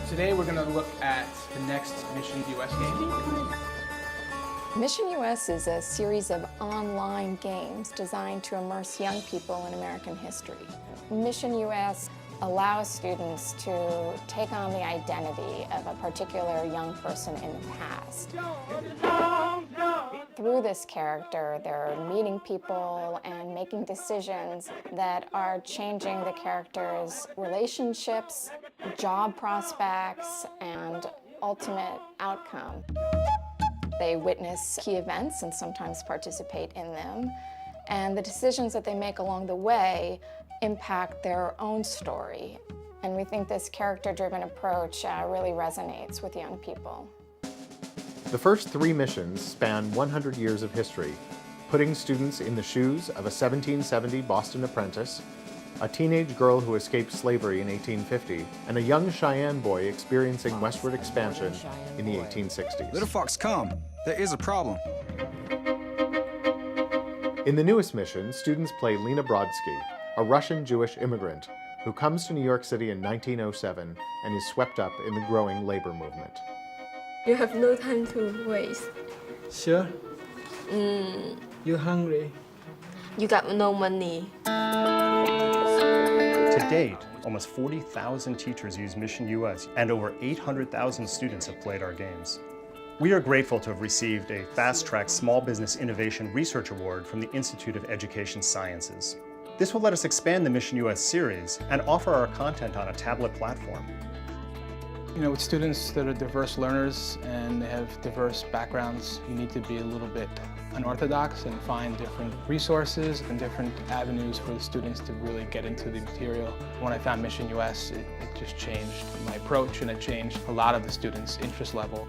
Today we're going to look at the next Mission US game. Mission US is a series of online games designed to immerse young people in American history. Mission US allows students to take on the identity of a particular young person in the past. Through this character, they're meeting people and making decisions that are changing the character's relationships, job prospects, and ultimate outcome. They witness key events and sometimes participate in them, and the decisions that they make along the way impact their own story. And we think this character-driven approach really resonates with young people. The first 3 missions span 100 years of history, putting students in the shoes of a 1770 Boston apprentice, a teenage girl who escaped slavery in 1850, and a young Cheyenne boy experiencing westward expansion in the 1860s. Little Fox, come. There is a problem. In the newest mission, students play Lena Brodsky, a Russian Jewish immigrant who comes to New York City in 1907 and is swept up in the growing labor movement. You have no time to waste. Sure? You're hungry? You got no money. To date, almost 40,000 teachers use Mission US, and over 800,000 students have played our games. We are grateful to have received a Fast Track Small Business Innovation Research Award from the Institute of Education Sciences. This will let us expand the Mission US series and offer our content on a tablet platform. You know, with students that are diverse learners and they have diverse backgrounds, you need to be a little bit unorthodox and find different resources and different avenues for the students to really get into the material. When I found Mission US, it just changed my approach, and it changed a lot of the students' interest level.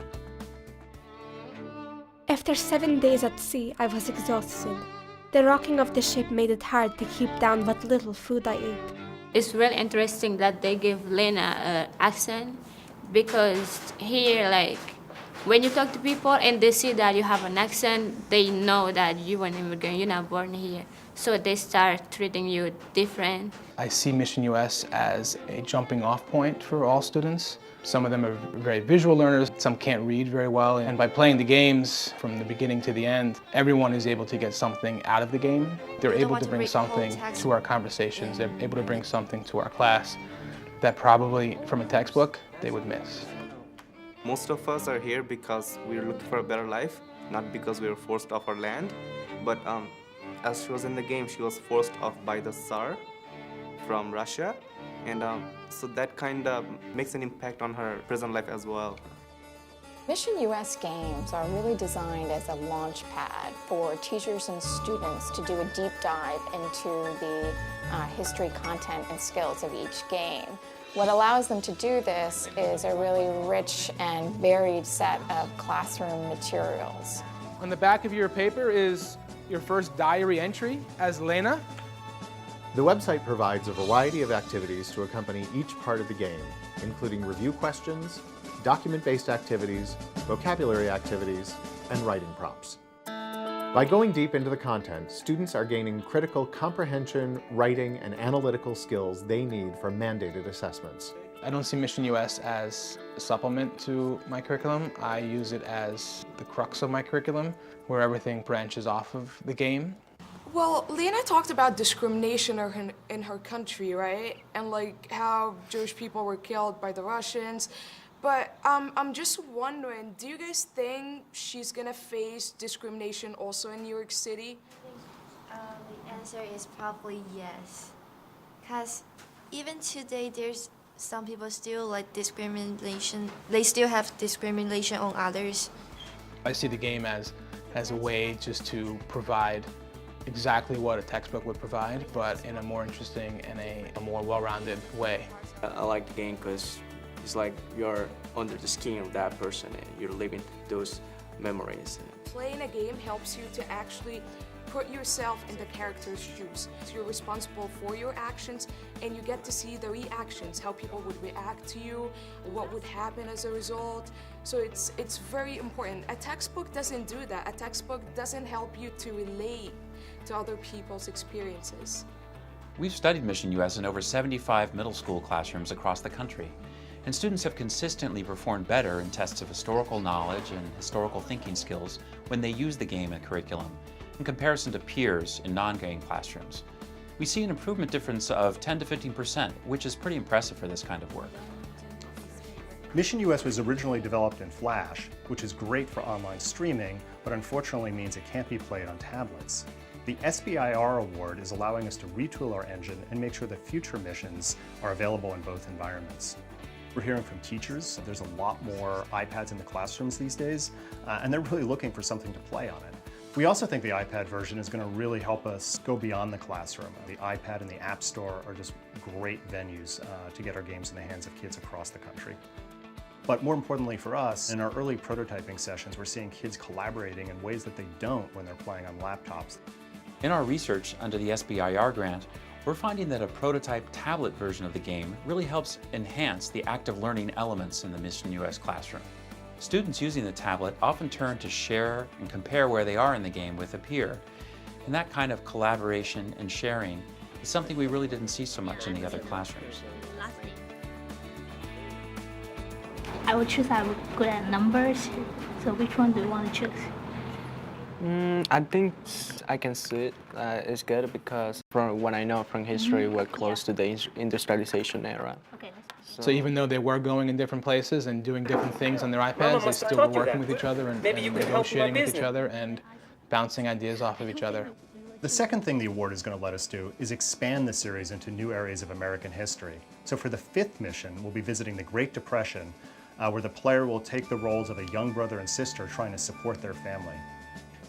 After 7 days at sea, I was exhausted. The rocking of the ship made it hard to keep down what little food I ate. It's really interesting that they give Lena an accent, because here, like, when you talk to people and they see that you have an accent, they know that you're an immigrant, you're not born here. So they start treating you different. I see Mission US as a jumping off point for all students. Some of them are very visual learners, some can't read very well, and by playing the games from the beginning to the end, everyone is able to get something out of the game. They're able to bring something to our conversations, they're able to bring something to our class that probably from a textbook they would miss. Most of us are here because we're looking for a better life, not because we were forced off our land. But as she was in the game, she was forced off by the Tsar from Russia. And so that kind of makes an impact on her prison life as well. Mission US games are really designed as a launch pad for teachers and students to do a deep dive into the history, content, and skills of each game. What allows them to do this is a really rich and varied set of classroom materials. On the back of your paper is your first diary entry as Lena. The website provides a variety of activities to accompany each part of the game, including review questions, document-based activities, vocabulary activities, and writing prompts. By going deep into the content, students are gaining critical comprehension, writing, and analytical skills they need for mandated assessments. I don't see Mission US as a supplement to my curriculum. I use it as the crux of my curriculum, where everything branches off of the game. Well, Lena talked about discrimination in her country, right? And like how Jewish people were killed by the Russians. But I'm just wondering, do you guys think she's gonna face discrimination also in New York City? The answer is probably yes. Because even today, there's some people still like discrimination. They still have discrimination on others. I see the game as a way just to provide exactly what a textbook would provide, but in a more interesting and a more well-rounded way. I like the game because it's like you're under the skin of that person and you're living those memories. Playing a game helps you to actually put yourself in the character's shoes. You're responsible for your actions and you get to see the reactions, how people would react to you, what would happen as a result. So it's very important. A textbook doesn't do that. A textbook doesn't help you to relate to other people's experiences. We've studied Mission US in over 75 middle school classrooms across the country. and students have consistently performed better in tests of historical knowledge and historical thinking skills when they use the game in curriculum, in comparison to peers in non-game classrooms. We see an improvement difference of 10 to 15%, which is pretty impressive for this kind of work. Mission US was originally developed in Flash, which is great for online streaming, but unfortunately means it can't be played on tablets. The SBIR award is allowing us to retool our engine and make sure that future missions are available in both environments. We're hearing from teachers, there's a lot more iPads in the classrooms these days, and they're really looking for something to play on it. We also think the iPad version is going to really help us go beyond the classroom. The iPad and the App Store are just great venues to get our games in the hands of kids across the country. But more importantly for us, in our early prototyping sessions, we're seeing kids collaborating in ways that they don't when they're playing on laptops. In our research under the SBIR grant, we're finding that a prototype tablet version of the game really helps enhance the active learning elements in the Mission US classroom. Students using the tablet often turn to share and compare where they are in the game with a peer. And that kind of collaboration and sharing is something we really didn't see so much in the other classrooms. I would choose I'm good at numbers, so which one do you want to choose? I think I can see it. It's good because from what I know from history, we're close to the industrialization era. Okay. So even though they were going in different places and doing different things on their iPads, they still were working with each other and negotiating with each other and bouncing ideas off of each other. The second thing the award is going to let us do is expand the series into new areas of American history. So for the 5th mission, we'll be visiting the Great Depression, where the player will take the roles of a young brother and sister trying to support their family.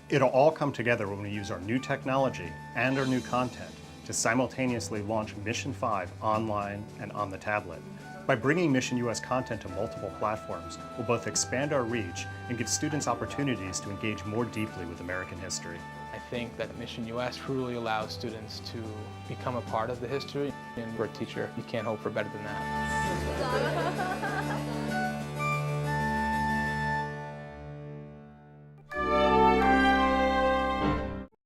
It'll all come together when we use our new technology and our new content to simultaneously launch Mission 5 online and on the tablet. By bringing Mission US content to multiple platforms, we'll both expand our reach and give students opportunities to engage more deeply with American history. I think that Mission US truly allows students to become a part of the history, and for a teacher, you can't hope for better than that.